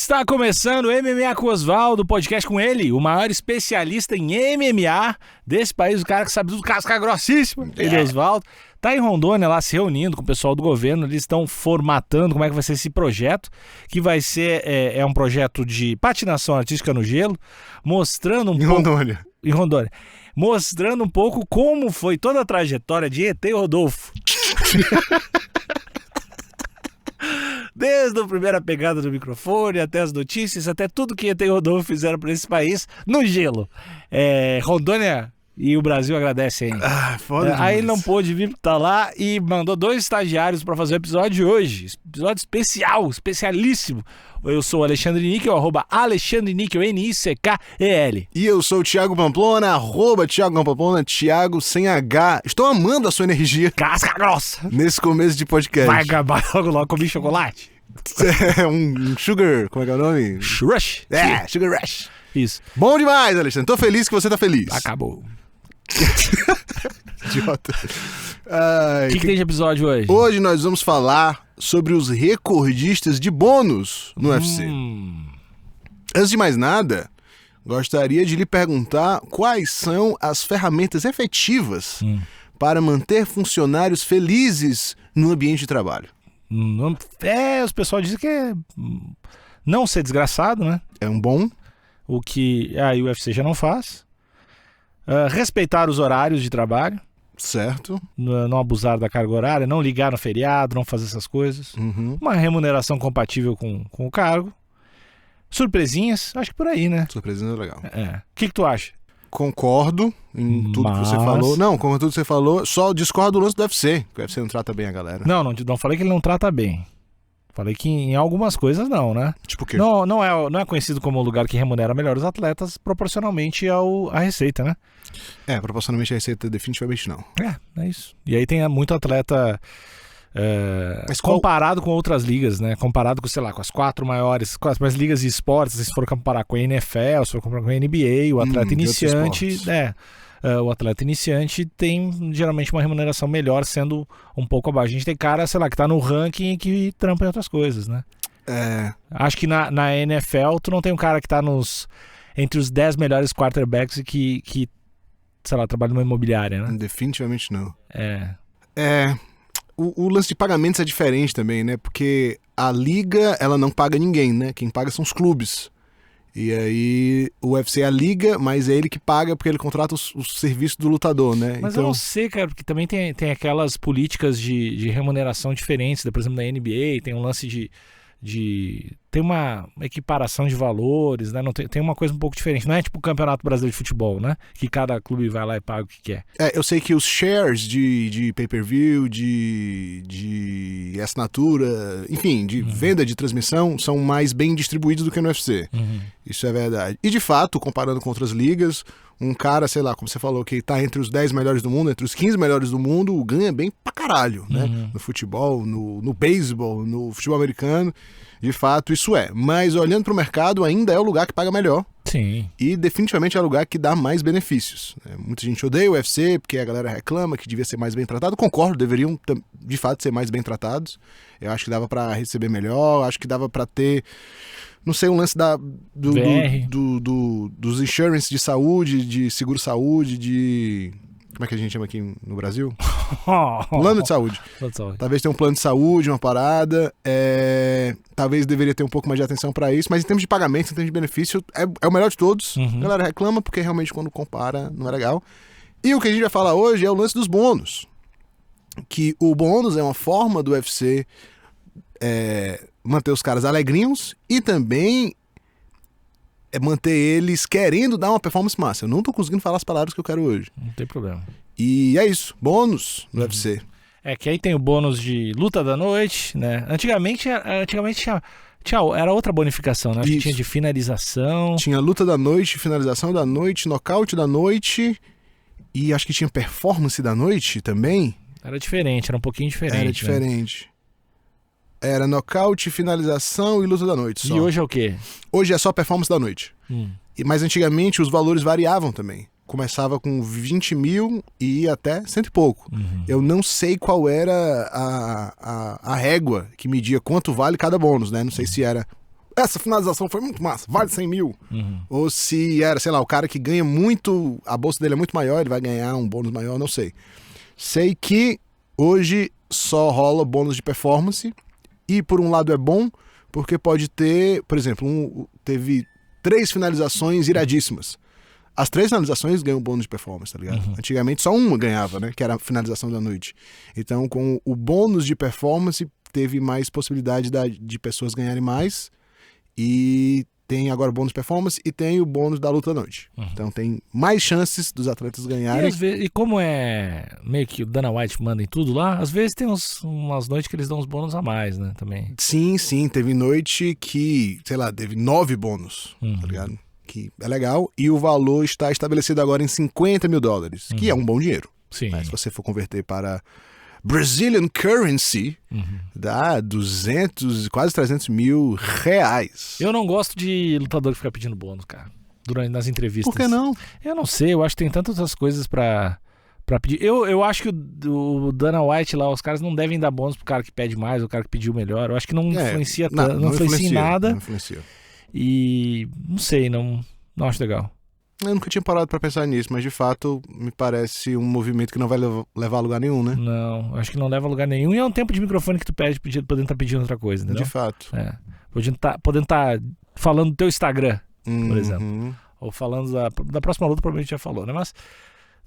Está começando o MMA com o Osvaldo, podcast com ele, o maior especialista em MMA desse país, o cara que sabe tudo, casca grossíssima, ele, Osvaldo. Tá em Rondônia lá se reunindo com o pessoal do governo, eles estão formatando como é que vai ser esse projeto, que vai ser um projeto de patinação artística no gelo, mostrando um pouco... Em Rondônia. Mostrando um pouco como foi toda a trajetória de ET Rodolfo. Desde a primeira pegada do microfone, até as notícias, até tudo que ET e Rodolfo fizeram para esse país no gelo. Rondônia e o Brasil agradecem. Foda aí ele não pôde vir estar lá e mandou 2 estagiários para fazer o episódio de hoje. Episódio especial, especialíssimo. Eu sou o Alexandre Níquel, @AlexandreNíquel, N-I-C-K-E-L. E eu sou o Thiago Pamplona, @Thiago Pamplona, Thiago sem H. Estou amando a sua energia. Casca grossa! Nesse começo de podcast. Vai acabar logo comer chocolate. Um sugar, como é que é o nome? Rush. Sugar rush. Isso. Bom demais, Alexandre. Tô feliz que você tá feliz. Acabou. Idiota. O que tem de episódio hoje? Hoje nós vamos falar sobre os recordistas de bônus no UFC. Antes de mais nada, gostaria de lhe perguntar quais são as ferramentas efetivas para manter funcionários felizes no ambiente de trabalho. Os pessoal dizem que é não ser desgraçado, né? É um bom. O que a UFC já não faz. Respeitar os horários de trabalho. Certo. Não abusar da carga horária, não ligar no feriado, não fazer essas coisas. Uma remuneração compatível com o cargo. Surpresinhas, acho que por aí, né? Surpresinhas é legal. O que tu acha? Concordo em tudo que você falou. Não, concordo em tudo que você falou. Só discordo do lance do UFC. Que o UFC não trata bem a galera. Não falei que ele não trata bem. Falei que em algumas coisas não, né? Tipo o quê? Não é conhecido como um lugar que remunera melhor os atletas proporcionalmente à receita, né? Proporcionalmente a receita definitivamente não. É isso. E aí tem muito atleta comparado com outras ligas, né? Comparado com, sei lá, com as 4 maiores ligas de esportes, se for comparar com a NFL, se for comparar com a NBA, o atleta iniciante... O atleta iniciante tem geralmente uma remuneração melhor, sendo um pouco abaixo. A gente tem cara, sei lá, que tá no ranking e que trampa em outras coisas, né? Acho que na NFL tu não tem um cara que tá entre os 10 melhores quarterbacks e que sei lá, trabalha numa imobiliária, né? Definitivamente não. O lance de pagamentos é diferente também, né? Porque a liga, ela não paga ninguém, né? Quem paga são os clubes. E aí o UFC é a liga, mas é ele que paga porque ele contrata os serviços do lutador, né? Mas eu não sei, cara, porque também tem aquelas políticas de remuneração diferentes, por exemplo, na NBA, tem um lance tem uma equiparação de valores, né? Tem uma coisa um pouco diferente. Não é tipo o Campeonato Brasileiro de Futebol, né? Que cada clube vai lá e paga o que quer. Eu sei que os shares de pay-per-view, de assinatura, enfim, de venda de transmissão são mais bem distribuídos do que no UFC. Isso é verdade. E de fato, comparando com outras ligas, um cara, sei lá, como você falou, que tá entre os 10 melhores do mundo, entre os 15 melhores do mundo, ganha bem pra caralho, né? No futebol, no beisebol, no futebol americano. De fato, isso é. Mas olhando pro mercado, ainda é o lugar que paga melhor. Sim. E definitivamente é o lugar que dá mais benefícios. Muita gente odeia o UFC porque a galera reclama que devia ser mais bem tratado. Concordo, deveriam de fato ser mais bem tratados. Eu acho que dava pra receber melhor, acho que dava pra ter... Não sei, um lance dos insurance de saúde, de seguro-saúde, de... Como é que a gente chama aqui no Brasil? Plano de saúde. Talvez tenha um plano de saúde, uma parada. Talvez deveria ter um pouco mais de atenção pra isso. Mas em termos de pagamento, em termos de benefício, é o melhor de todos. A galera reclama porque realmente quando compara não é legal. E o que a gente vai falar hoje é o lance dos bônus. Que o bônus é uma forma do UFC manter os caras alegrinhos e também manter eles querendo dar uma performance massa. Eu não tô conseguindo falar as palavras que eu quero hoje. Não tem problema. E é isso, bônus no UFC. Que aí tem o bônus de luta da noite, né? Antigamente era outra bonificação, né? Acho que tinha de finalização. Tinha luta da noite, finalização da noite, nocaute da noite e acho que tinha performance da noite também. Era diferente, era um pouquinho diferente. Era diferente. Né? Era nocaute, finalização e luta da noite só. E hoje é o quê? Hoje é só performance da noite. Mas antigamente os valores variavam também. Começava com 20 mil e ia até 100 e pouco. Eu não sei qual era a régua que media quanto vale cada bônus, né? Não sei se era essa finalização foi muito massa, vale 100 mil. Ou se era, sei lá, o cara que ganha muito, a bolsa dele é muito maior, ele vai ganhar um bônus maior, não sei. Sei que hoje só rola bônus de performance e por um lado é bom, porque pode ter, por exemplo, teve 3 finalizações iradíssimas. As 3 finalizações ganham bônus de performance, tá ligado? Antigamente só uma ganhava, né? Que era a finalização da noite. Então, com o bônus de performance, teve mais possibilidade de pessoas ganharem mais. E tem agora o bônus de performance e tem o bônus da luta da noite. Então, tem mais chances dos atletas ganharem. E como é meio que o Dana White manda em tudo lá, às vezes tem umas noites que eles dão uns bônus a mais, né? Também. Sim. Teve noite que, sei lá, teve 9 bônus, tá ligado? Que é legal, e o valor está estabelecido agora em $50 mil, que é um bom dinheiro. Sim. Mas se você for converter para Brazilian currency, dá 200, quase 300 mil reais. Eu não gosto de lutador que fica pedindo bônus, cara, nas entrevistas. Por que não? Eu não sei, eu acho que tem tantas outras coisas pra pedir. Eu acho que o Dana White lá, os caras não devem dar bônus pro cara que pede mais, o cara que pediu melhor. Eu acho que não influencia tanto, não influencia em nada. Não influencia. E não sei, não acho legal. Eu nunca tinha parado pra pensar nisso, mas de fato me parece um movimento que não vai levar a lugar nenhum, né? Não, acho que não leva a lugar nenhum. E é um tempo de microfone que tu podendo estar pedindo outra coisa, entendeu? De fato. Podendo estar falando do teu Instagram, por exemplo. Ou falando da próxima luta, provavelmente já falou, né? Mas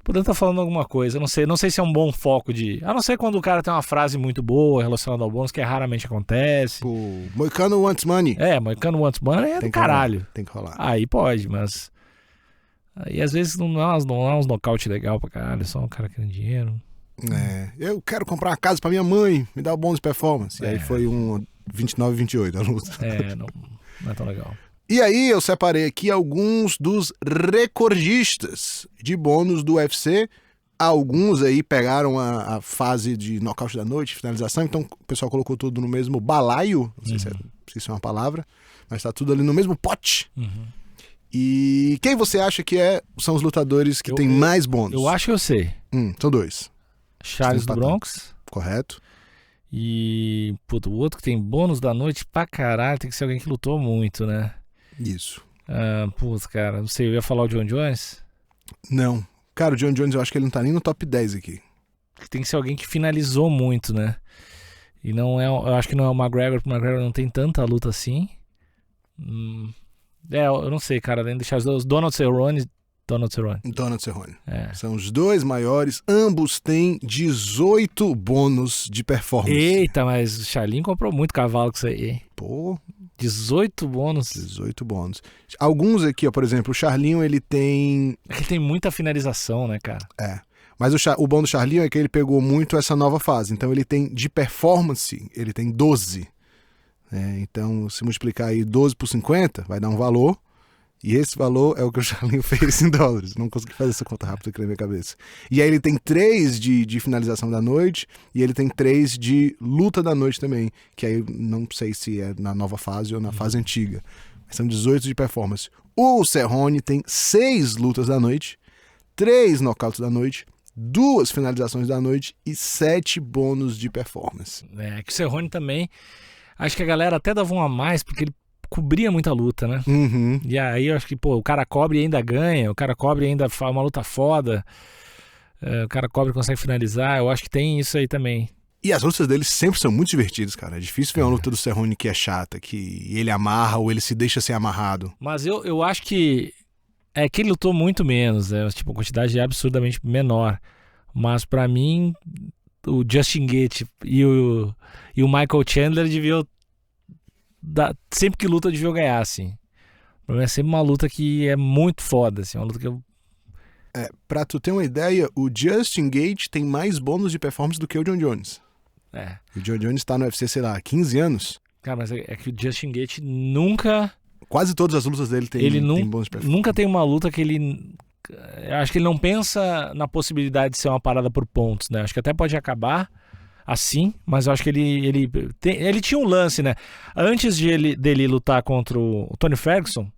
podendo estar falando alguma coisa. Não sei se é um bom foco de... A não ser quando o cara tem uma frase muito boa relacionada ao bônus, que raramente acontece. Pô, Moicano wants money. Moicano wants money é do caralho. Tem que rolar. Aí pode, mas... Aí às vezes não é uns nocaute legal pra caralho, só um cara querendo dinheiro. Eu quero comprar uma casa pra minha mãe, me dá o bônus de performance. E aí foi um 29-28 a luta. Não é tão legal. E aí eu separei aqui alguns dos recordistas de bônus do UFC. Alguns aí pegaram a fase de nocaute da noite, finalização, então o pessoal colocou tudo no mesmo balaio, não sei se isso é uma palavra, mas tá tudo ali no mesmo pote. E quem você acha que são os lutadores que têm mais bônus? Eu acho que eu sei. São 2. Charles do Bronx. Correto. E o outro que tem bônus da noite pra caralho tem que ser alguém que lutou muito, né? Isso. Cara, não sei, eu ia falar o John Jones? Não. Cara, o John Jones eu acho que ele não tá nem no top 10 aqui. Tem que ser alguém que finalizou muito, né? E não é, eu acho que não é o McGregor, porque o McGregor não tem tanta luta assim. Eu não sei, cara, além de deixar os Donald Cerrone. São os 2 maiores, ambos têm 18 bônus de performance. Eita, mas o Charlinho comprou muito cavalo com isso aí, hein? Pô, 18 bônus. 18 bônus. Alguns aqui, ó, por exemplo, o Charlinho, ele tem... Ele tem muita finalização, né, cara? Mas o bom do Charlinho é que ele pegou muito essa nova fase. Então ele tem, de performance, ele tem 12. Então, se multiplicar aí 12 por 50, vai dar um valor. E esse valor é o que o Charlinho fez em dólares. Não consegui fazer essa conta rápida aqui na minha cabeça. E aí ele tem 3 de finalização da noite e ele tem 3 de luta da noite também. Que aí não sei se é na nova fase ou na fase antiga. Mas são 18 de performance. O Cerrone tem 6 lutas da noite, 3 nocautes da noite, 2 finalizações da noite e 7 bônus de performance. Que o Cerrone também... Acho que a galera até dava um a mais porque ele cobria muita luta, né? E aí eu acho que, o cara cobre e ainda ganha, o cara cobre e ainda faz uma luta foda, o cara cobre e consegue finalizar, eu acho que tem isso aí também. E as lutas dele sempre são muito divertidas, cara. É difícil ver uma luta do Cerrone que é chata, que ele amarra ou ele se deixa ser amarrado. Mas eu acho que que ele lutou muito menos, né? Tipo, a quantidade é absurdamente menor. Mas pra mim, o Justin Gaethje e o Michael Chandler deviam... sempre que luta deviam ganhar, assim. O problema é sempre uma luta que é muito foda, assim. Uma luta que eu... Pra tu ter uma ideia, o Justin Gaethje tem mais bônus de performance do que o John Jones. O John Jones tá no UFC, sei lá, há 15 anos. Cara, mas é que o Justin Gaethje nunca... Quase todas as lutas dele tem bônus de performance. Nunca tem uma luta que ele... Eu acho que ele não pensa na possibilidade de ser uma parada por pontos, né? Acho que até pode acabar assim, mas eu acho que ele tinha um lance, né? Antes dele lutar contra o Tony Ferguson,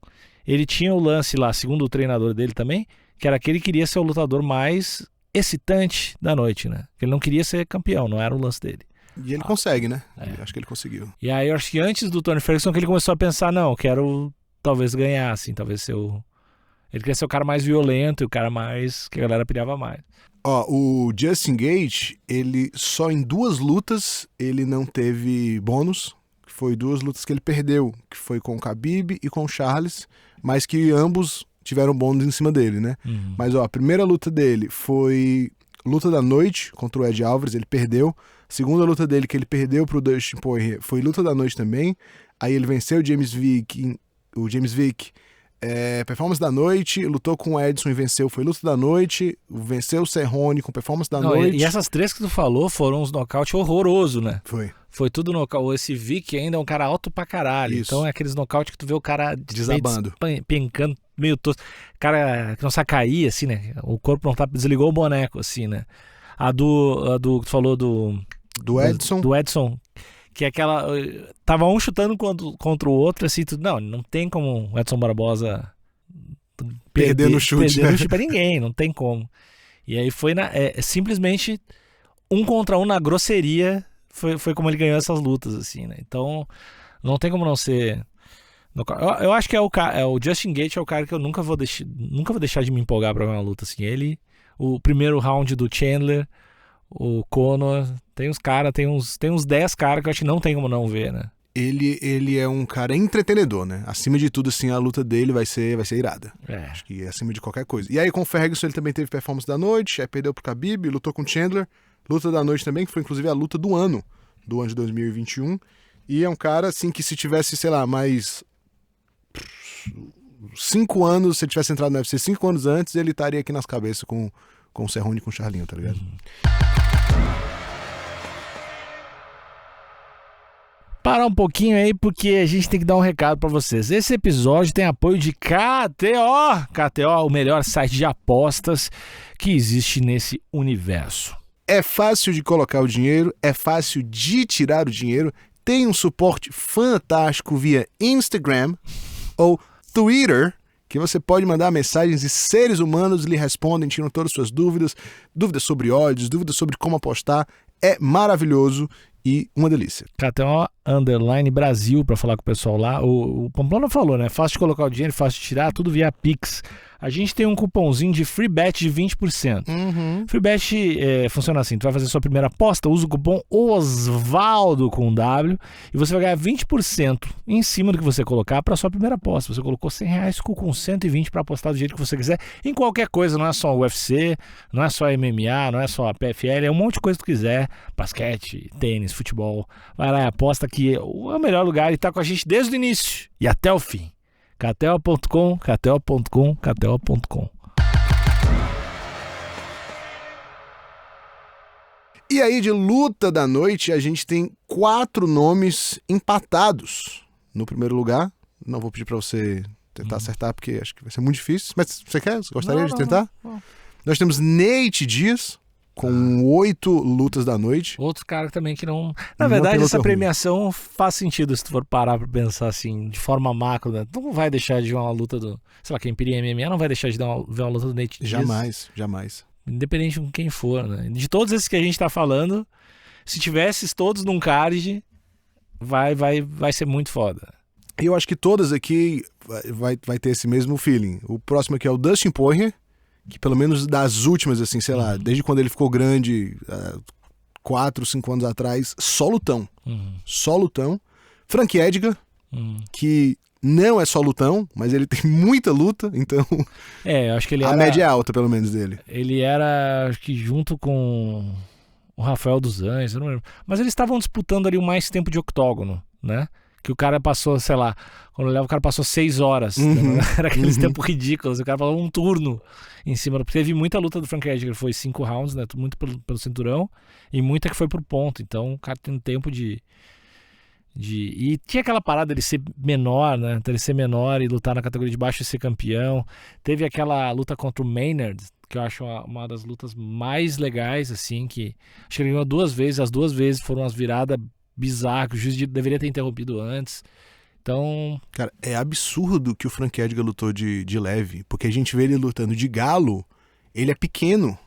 ele tinha o lance lá, segundo o treinador dele também, que era que ele queria ser o lutador mais excitante da noite, né? Ele não queria ser campeão, não era o lance dele. E ele consegue, né? Acho que ele conseguiu. E aí eu acho que antes do Tony Ferguson que ele começou a pensar, não, quero talvez ganhar, assim, talvez ser o... Ele queria ser o cara mais violento e o cara mais... que a galera pilhava mais. Ó, o Justin Gaethje, ele só em 2 lutas ele não teve bônus. Foi 2 lutas que ele perdeu, que foi com o Khabib e com o Charles, mas que ambos tiveram bônus em cima dele, né? Mas ó, a primeira luta dele foi luta da noite contra o Ed Alvarez, ele perdeu. A segunda luta dele que ele perdeu pro Dustin Poirier foi luta da noite também. Aí ele venceu o James Vick, performance da noite, lutou com o Edson e venceu, foi luta da noite, venceu o Cerrone com performance da noite. E essas 3 que tu falou foram uns nocaute horroroso, né? Foi tudo nocaute. Esse Vick ainda é um cara alto pra caralho. Isso. Então é aqueles nocaute que tu vê o cara desabando, pencando, meio tosco. Cara que não sabe cair, assim, né? O corpo não tá... Desligou o boneco, assim, né? A do que tu falou do Edson. Do Edson, que é aquela... Tava um chutando contra o outro, assim, tudo. Não tem como o Edson Barbosa perder no chute pra ninguém, não tem como. E aí foi simplesmente 1 contra 1 na grosseria, foi como ele ganhou essas lutas, assim, né? Então, não tem como não ser... Eu acho que o Justin Gaethje é o cara que eu nunca vou deixar de me empolgar pra ver uma luta, assim. Ele, o primeiro round do Chandler, o Conor, tem uns 10 caras que eu acho que não tem como não ver, né? Ele é um cara entretenedor, né? Acima de tudo, assim, a luta dele vai ser irada. Acho que é acima de qualquer coisa. E aí com o Ferguson ele também teve performance da noite, aí perdeu pro Khabib, lutou com o Chandler, luta da noite também, que foi inclusive a luta do ano de 2021. E é um cara, assim, que se tivesse, sei lá, mais 5 anos, se ele tivesse entrado no UFC 5 anos antes, ele estaria aqui nas cabeças com o Cerrone e com o Charlinho, tá ligado? Parar um pouquinho aí, porque a gente tem que dar um recado pra vocês. Esse episódio tem apoio de KTO. KTO, o melhor site de apostas que existe nesse universo. É fácil de colocar o dinheiro, é fácil de tirar o dinheiro, tem um suporte fantástico via Instagram ou Twitter, que você pode mandar mensagens e seres humanos lhe respondem, tiram todas as suas dúvidas sobre odds, dúvidas sobre como apostar. É maravilhoso e uma delícia. KTO_Brasil para falar com o pessoal lá. O Pamplona falou, né? Fácil de colocar o dinheiro, fácil de tirar, tudo via Pix. A gente tem um cupomzinho de free bet de 20%. Free bet funciona assim: tu vai fazer sua primeira aposta, usa o cupom Osvaldo com W e você vai ganhar 20% em cima do que você colocar para sua primeira aposta. Você colocou R$100, ficou com 120 para apostar do jeito que você quiser em qualquer coisa. Não é só UFC, não é só MMA, não é só a PFL, é um monte de coisa que tu quiser: basquete, tênis, futebol. Vai lá e aposta, que é o melhor lugar e tá com a gente desde o início e até o fim. KTO.com, KTO.com, KTO.com. E aí, de luta da noite, a gente tem 4 nomes empatados no primeiro lugar. Não vou pedir pra você tentar acertar, porque acho que vai ser muito difícil. Mas você quer? Você gostaria de tentar? Não. Nós temos Nate Diaz, com 8 lutas da noite. Outro cara também que não... Na verdade, essa premiação faz sentido se tu for parar pra pensar assim, de forma macro, né? Tu não vai deixar de ver uma luta do... Sei lá, quem piria MMA não vai deixar de ver uma luta do Nate Diaz. Jamais. Independente de quem for, né? De todos esses que a gente tá falando, se tivesses todos num card, vai ser muito foda. E eu acho que todas aqui vai ter esse mesmo feeling. O próximo aqui é o Dustin Poirier, que pelo menos das últimas, assim, sei lá, desde quando ele ficou grande, 4, 5 anos atrás, só lutão. Só lutão. Frank Edgar, que não é só lutão, mas ele tem muita luta, então... eu acho que ele a média é alta, pelo menos, dele. Ele era, acho que junto com o Rafael dos Anjos, eu não lembro. Mas eles estavam disputando ali o mais tempo de octógono, né? Que o cara passou, sei lá, quando eu levo, o cara passou 6 horas. Era aqueles tempos ridículos. O cara passou um turno em cima. Teve muita luta do Frank Edgar, foi 5 rounds, né? Muito pelo cinturão. E muita que foi por ponto. Então o cara tem tempo de... E tinha aquela parada dele ser menor, né? Ele ser menor e lutar na categoria de baixo e ser campeão. Teve aquela luta contra o Maynard, que eu acho uma das lutas mais legais, assim, que acho que ele ganhou 2 vezes. As 2 vezes foram umas viradas bizarro, que o juiz deveria ter interrompido antes. Então... Cara, é absurdo que o Frank Edgar lutou de leve, porque a gente vê ele lutando de galo, ele é pequeno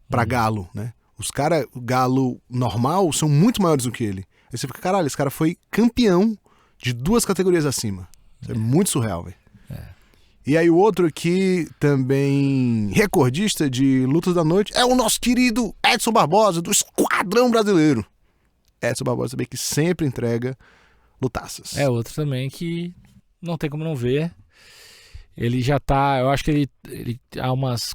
pra galo, né? Os caras, o galo normal, são muito maiores do que ele. Aí você fica, caralho, esse cara foi campeão de 2 categorias acima. Isso é muito surreal, velho. E aí o outro aqui, também recordista de lutas da noite, é o nosso querido Edson Barbosa, do Esquadrão Brasileiro. Edson Barbosa também, que sempre entrega lutaças. É outro também que não tem como não ver. Ele já tá, eu acho que ele há umas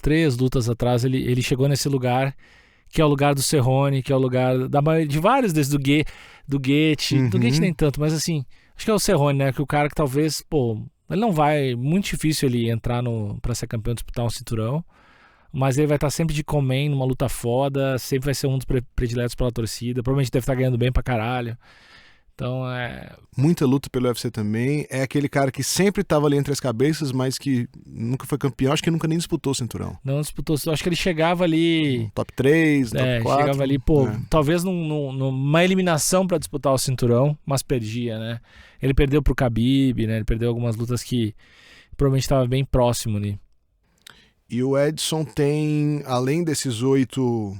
3 lutas atrás, ele chegou nesse lugar, que é o lugar do Cerrone, que é o lugar de vários desses, do Guete, do Guete nem tanto, mas assim, acho que é o Cerrone, né, que o cara que talvez, ele não vai, muito difícil ele entrar pra ser campeão, disputar um cinturão, mas ele vai estar sempre de comem numa luta foda, sempre vai ser um dos prediletos pela torcida, provavelmente deve estar ganhando bem pra caralho. Então muita luta pelo UFC também. É aquele cara que sempre tava ali entre as cabeças, mas que nunca foi campeão. Acho que nunca nem disputou o cinturão. Não disputou. Acho que ele chegava ali... Top 3, top 4. Chegava ali, talvez numa eliminação pra disputar o cinturão, mas perdia, né? Ele perdeu pro Khabib, né? Ele perdeu algumas lutas que provavelmente estava bem próximo ali. E o Edson tem, além desses 8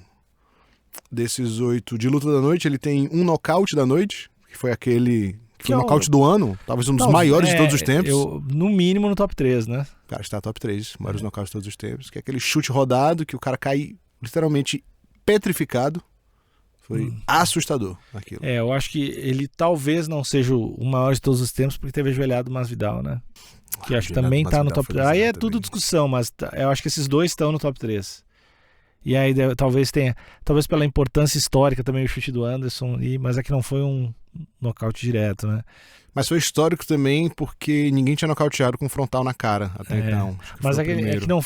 de luta da noite, ele tem um nocaute da noite, que foi aquele... Que foi o nocaute do ano, talvez um dos maiores de todos os tempos. No mínimo no top 3, né? O cara está top 3, maiores nocautes de todos os tempos, que é aquele chute rodado, que o cara cai literalmente petrificado. Foi assustador aquilo. Eu acho que ele talvez não seja o maior de todos os tempos, porque teve ajoelhado Masvidal, né? Que acho que também tá no top 3. Aí é tudo discussão, mas eu acho que esses dois estão no top 3. E aí talvez pela importância histórica também o chute do Anderson, mas é que não foi um nocaute direto, né? Mas foi histórico também porque ninguém tinha nocauteado com frontal na cara até então. Mas é que não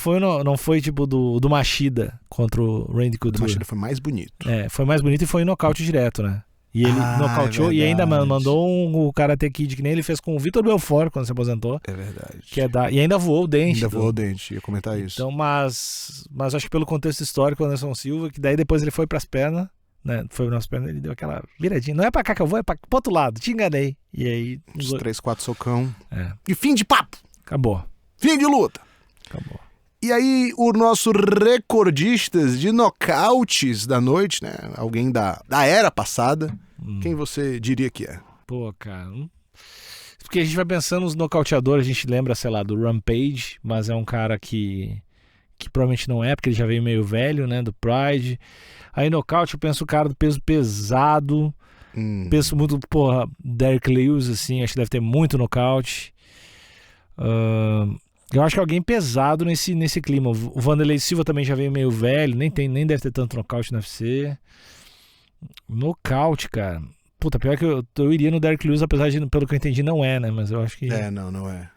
foi tipo do Machida contra o Randy Couture. O Machida foi mais bonito. Foi mais bonito e foi nocaute direto, né? E ele nocauteou e ainda mandou o Karate Kid, que nem ele fez com o Vitor Belfort quando se aposentou. É verdade. E ainda voou o dente. Ainda voou o dente, ia comentar isso. Então, mas acho que pelo contexto histórico, o Anderson Silva, que daí depois ele foi pras pernas, né? Foi nas pernas, ele deu aquela viradinha. Não é pra cá que eu vou, é pro outro lado. Te enganei. E aí... Uns 3, 4 socão. E fim de papo. Acabou. Fim de luta. Acabou. E aí, o nosso recordistas de nocautes da noite, né? Alguém da era passada. Quem você diria que é? Pô, cara... Porque a gente vai pensando nos nocauteadores, a gente lembra, sei lá, do Rampage, mas é um cara que provavelmente não é, porque ele já veio meio velho, né? Do Pride. Aí nocaute, eu penso o cara do peso pesado. Penso muito, Derrick Lewis, assim, acho que deve ter muito nocaute. Eu acho que alguém pesado nesse clima. O Vanderlei Silva também já veio meio velho, nem deve ter tanto nocaute no UFC. Nocaute, cara. Puta, pior que eu iria no Derrick Lewis, apesar de, pelo que eu entendi, não é, né? Mas eu acho que... Não é.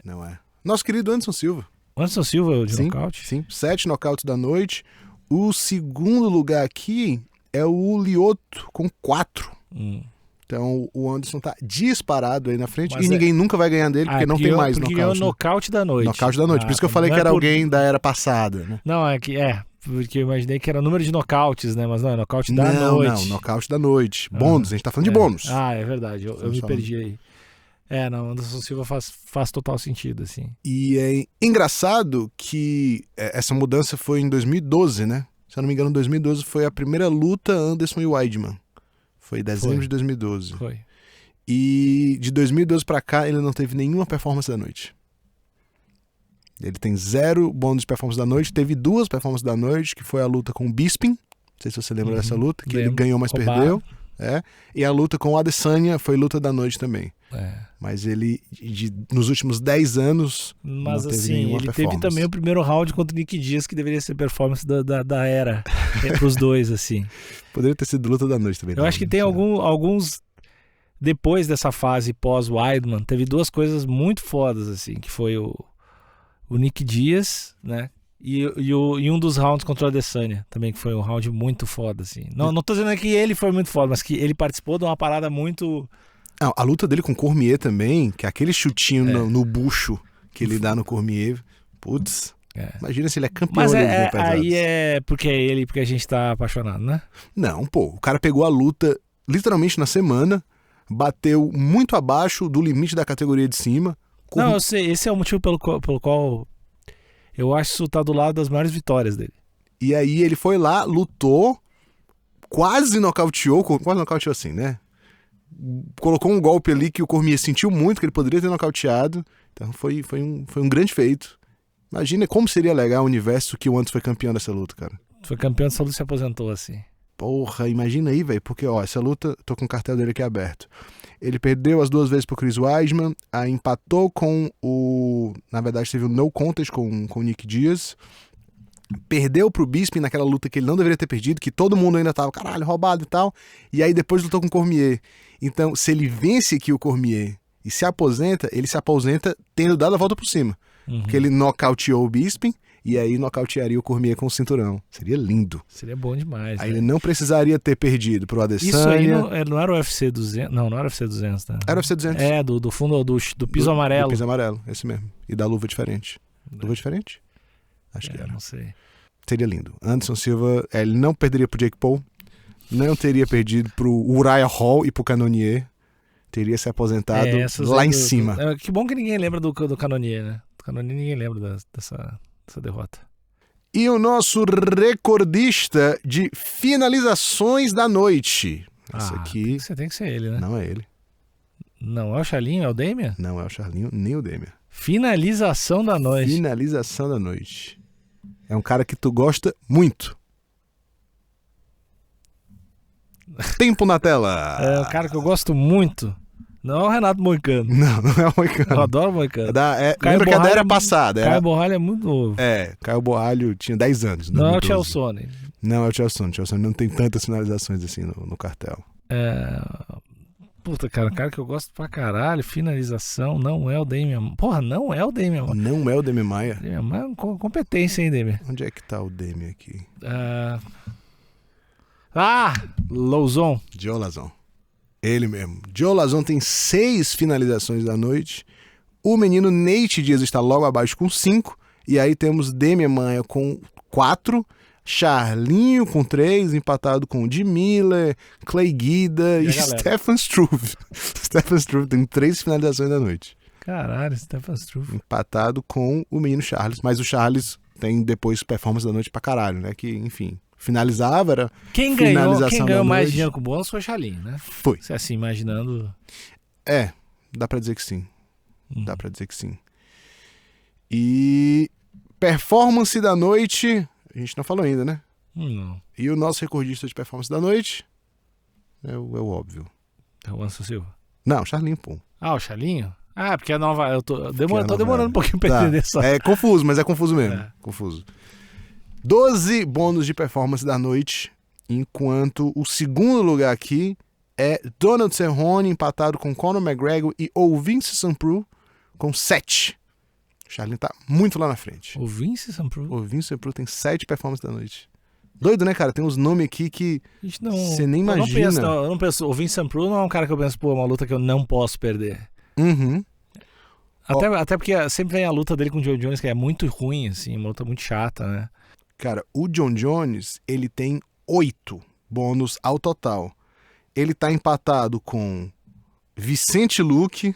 Não é. Nosso querido Anderson Silva. Anderson Silva de nocaute? Sim, 7 nocautes da noite. O segundo lugar aqui é o Lyoto, com 4. Então o Anderson tá disparado aí na frente. Mas ninguém nunca vai ganhar dele, porque não tem mais nocaute. Porque é o nocaute da noite. Nocaute da noite. Por isso que eu falei que era alguém da era passada, né? Não, porque eu imaginei que era número de nocautes, né? Mas não, é nocaute da noite. Não, nocaute da noite. Bônus, a gente tá falando de bônus. É verdade, eu me perdi aí. Não, Anderson Silva faz total sentido, assim. E é engraçado que essa mudança foi em 2012, né? Se eu não me engano, em 2012 foi a primeira luta Anderson e Weidman. Foi em dezembro de 2012. Foi. E de 2012 pra cá, ele não teve nenhuma performance da noite. Ele tem 0 bônus de performance da noite. Teve 2 performances da noite, que foi a luta com o Bisping. Não sei se você lembra dessa luta, que ele ganhou, mas perdeu. E a luta com o Adesanya foi luta da noite também. Mas ele, nos últimos 10 anos, não teve nenhuma performance. Ele teve também o primeiro round contra o Nick Diaz, que deveria ser performance da era pros dois, assim. Poderia ter sido luta da noite também. Eu acho que tem alguns... Depois dessa fase pós-Weidman, teve 2 coisas muito fodas, assim, que foi o Nick Diaz, né? E um dos rounds contra o Adesanya também, que foi um round muito foda, assim. Não tô dizendo que ele foi muito foda, mas que ele participou de uma parada muito... A luta dele com o Cormier também, que é aquele chutinho no bucho que ele dá no Cormier. Putz, imagina se ele é campeão. Mas aí é porque a gente tá apaixonado, né? Não, o cara pegou a luta literalmente na semana, bateu muito abaixo do limite da categoria de cima. Não, eu sei, esse é o motivo pelo qual eu acho que isso tá do lado das maiores vitórias dele. E aí ele foi lá, lutou, quase nocauteou assim, né? Colocou um golpe ali que o Cormier sentiu muito, que ele poderia ter nocauteado. Então foi um grande feito. Imagina como seria legal o universo que o Anderson foi campeão dessa luta, cara. Foi campeão dessa luta e se aposentou assim. Porra, imagina aí, velho. Porque, ó, essa luta, tô com o cartel dele aqui aberto. Ele perdeu as 2 vezes pro Chris Weidman, aí empatou com o... Na verdade, teve um no contest com o Nick Diaz. Perdeu pro Bisping naquela luta que ele não deveria ter perdido, que todo mundo ainda tava, caralho, roubado e tal. E aí depois lutou com o Cormier. Então, se ele vence aqui o Cormier e se aposenta, ele se aposenta tendo dado a volta por cima. Porque ele nocauteou o Bisping e aí nocautearia o Cormier com o cinturão. Seria lindo. Seria bom demais. Aí ele não precisaria ter perdido pro Adesanya. Isso aí não era o UFC 200? Não era o UFC 200, tá? Era o UFC 200. É, do fundo do piso amarelo. Do piso amarelo, esse mesmo. E da luva diferente. Luva diferente? Acho que era. Não sei. Seria lindo. Anderson Silva, ele não perderia pro Jake Paul, não teria perdido pro Uriah Hall e pro Cannonier. Teria se aposentado lá em cima. Que bom que ninguém lembra do Cannonier, né? Do Cannonier ninguém lembra dessa derrota. E o nosso recordista de finalizações da noite. Essa aqui... Tem que ser ele, né? Não é ele. Não é o Charlinho, é o Demian? Não é o Charlinho, nem o Demian. Finalização da noite. Finalização da noite. É um cara que tu gosta muito. Tempo na tela. É um cara que eu gosto muito. Não é o Renato Moicano. Não é o Moicano. Eu adoro o Moicano. Lembra que a da era passada. Caio Borralho é muito novo. Caio Borralho tinha 10 anos. Não é o Chelsone. Não é o Chelsone. O Chelsone não tem tantas finalizações assim no cartel. Puta, cara, um cara que eu gosto pra caralho. Finalização, não é o Demian. Porra, não é o Demian. Não é o Demian Maia. Demian Maia é competência, hein, Demian? Onde é que tá o Demian aqui? Lauzon. Joe Lauzon. Ele mesmo. Joe Lauzon tem 6 finalizações da noite. O menino Nate Diaz está logo abaixo com 5. E aí temos Demian Maia com 4. Charlinho com 3, empatado com o Jim Miller, Clay Guida e Stefan Struve. Stefan Struve tem 3 finalizações da noite. Caralho, Stefan Struve. Empatado com o menino Charles. Mas o Charles tem depois performance da noite pra caralho, né? Que, enfim, finalizava, era quem ganhou mais dinheiro com o bônus foi o Charlinho, né? Foi. Você assim, imaginando... Dá pra dizer que sim. Dá pra dizer que sim. E performance da noite... A gente não falou ainda, né? Não. E o nosso recordista de performance da noite é o óbvio. É o Anderson Silva? Não, o Charlinho, pô. O Charlinho? Porque a nova... Eu tô demorando um pouquinho pra entender só. É confuso, mas é confuso mesmo. Confuso. 12 bônus de performance da noite, enquanto o segundo lugar aqui é Donald Cerrone, empatado com Conor McGregor e o Vince St. Preux com 7. O Charlinho tá muito lá na frente. O Vince St. Preux? O Vince St. Preux tem 7 performances da noite. Doido, né, cara? Tem uns nomes aqui que você nem imagina. Eu não penso. O Vince St. Preux não é um cara que eu penso, uma luta que eu não posso perder. Uhum. Até porque sempre vem a luta dele com o John Jones, que é muito ruim, assim, uma luta muito chata, né? Cara, o John Jones, ele tem 8 bônus ao total. Ele tá empatado com Vicente Luque.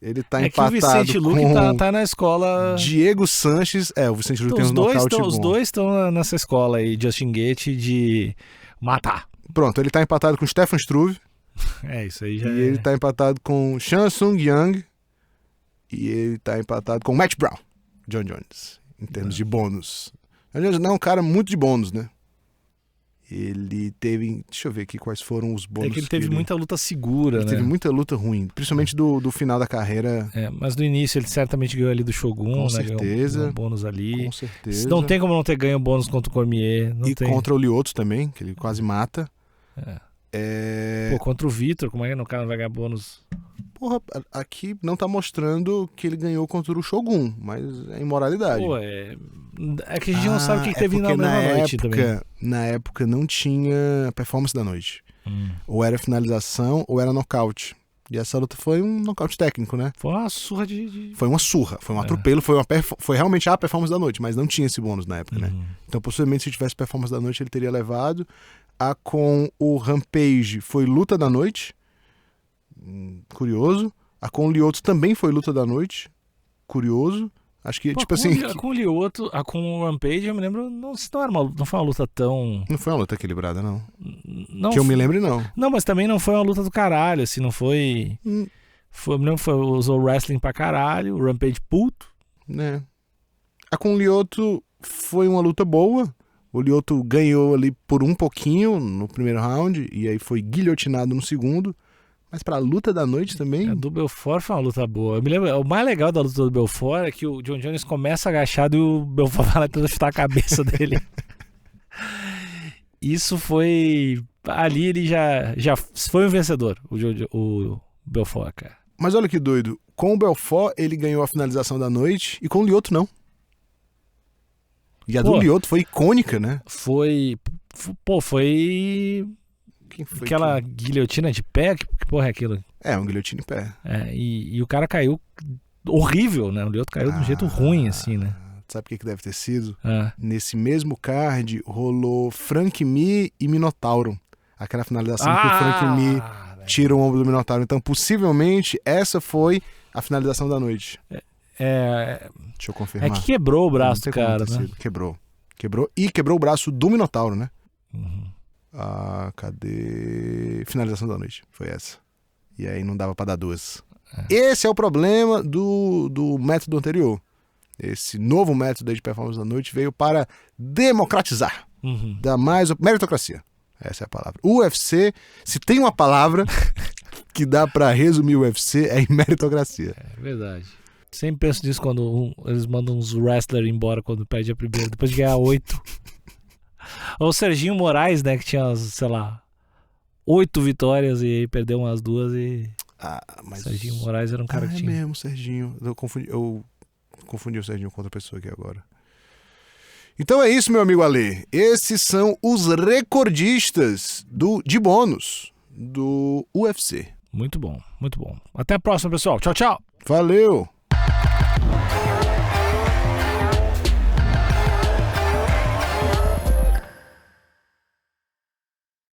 Ele tá empatado que o Vicente Luque tá na escola... Diego Sanches. O Vicente Luque tem uns nocaute bom. Os dois estão nessa escola aí, Justin Gaethje, de matar. Pronto, ele tá empatado com Stefan Struve. Isso aí já ele tá empatado com Chan Sung Yang. E ele tá empatado com Matt Brown, John Jones, em termos de bônus. John Jones não é um cara muito de bônus, né? Ele teve... Deixa eu ver aqui quais foram os bônus. Que ele teve muita luta segura, né? Teve muita luta ruim, principalmente do final da carreira. Mas no início ele certamente ganhou ali do Shogun, com né? certeza. Ganhou um bônus ali. Com certeza. Não tem como não ter ganho bônus contra o Cormier. Contra o Lyoto também, que ele quase mata. Contra o Vitor, como é que o cara não vai ganhar bônus? Porra, aqui não tá mostrando que ele ganhou contra o Shogun, mas é imoralidade. É que a gente não sabe o que teve na mesma noite também. Na época não tinha performance da noite. Ou era finalização ou era nocaute. E essa luta foi um nocaute técnico, né? Foi uma surra Foi uma surra, foi um atropelo, foi realmente a performance da noite, mas não tinha esse bônus na época, né? Então possivelmente se tivesse performance da noite ele teria levado. Com o Rampage foi luta da noite. Curioso. A com o Lyoto também foi luta da noite. Curioso. Acho que, tipo assim... Com o Lyoto, com o Rampage, eu me lembro, não foi uma luta tão... Não foi uma luta equilibrada, não. Não que eu me lembre, não. Não, mas também não foi uma luta do caralho, assim, não foi... Eu me lembro que usou wrestling pra caralho, o Rampage puto. Né. A com o Lyoto foi uma luta boa. O Lyoto ganhou ali por um pouquinho no primeiro round, e aí foi guilhotinado no segundo. Mas pra luta da noite também... A do Belfort foi uma luta boa. Eu me lembro, o mais legal da luta do Belfort é que o John Jones começa agachado e o Belfort vai lá tentar chutar a cabeça dele. Isso foi... Ali ele já foi um vencedor, o Belfort, cara. Mas olha que doido. Com o Belfort, ele ganhou a finalização da noite, e com o Lyoto não. E a do Lyoto foi icônica, né? Foi... Quem foi aquela guilhotina de pé, que porra é aquilo? É, um guilhotina em pé. E o cara caiu horrível, né? O Lyoto caiu de um jeito ruim, assim, né? Sabe o que deve ter sido? Nesse mesmo card rolou Frank Mi e Minotauro. Aquela finalização que o Frank Mi tira o ombro do Minotauro. Então, possivelmente, essa foi a finalização da noite. Deixa eu confirmar. É que quebrou o braço do cara, né? Quebrou. E quebrou o braço do Minotauro, né? Uhum. Cadê? Finalização da noite. Foi essa. E aí não dava pra dar duas. Esse é o problema do método anterior. Esse novo método de performance da noite veio para democratizar. Dar mais meritocracia. Essa é a palavra. O UFC, se tem uma palavra que dá pra resumir o UFC, é meritocracia. É verdade. Sempre penso nisso quando eles mandam uns wrestlers embora quando perde a primeira, depois de ganhar 8. Ou o Serginho Moraes, né, que tinha, sei lá, 8 vitórias e aí perdeu umas 2 e... mas... Serginho Moraes era um cara que tinha... É mesmo, Serginho. Eu confundi o Serginho com outra pessoa aqui agora. Então é isso, meu amigo Ale. Esses são os recordistas de bônus do UFC. Muito bom, muito bom. Até a próxima, pessoal. Tchau, tchau. Valeu!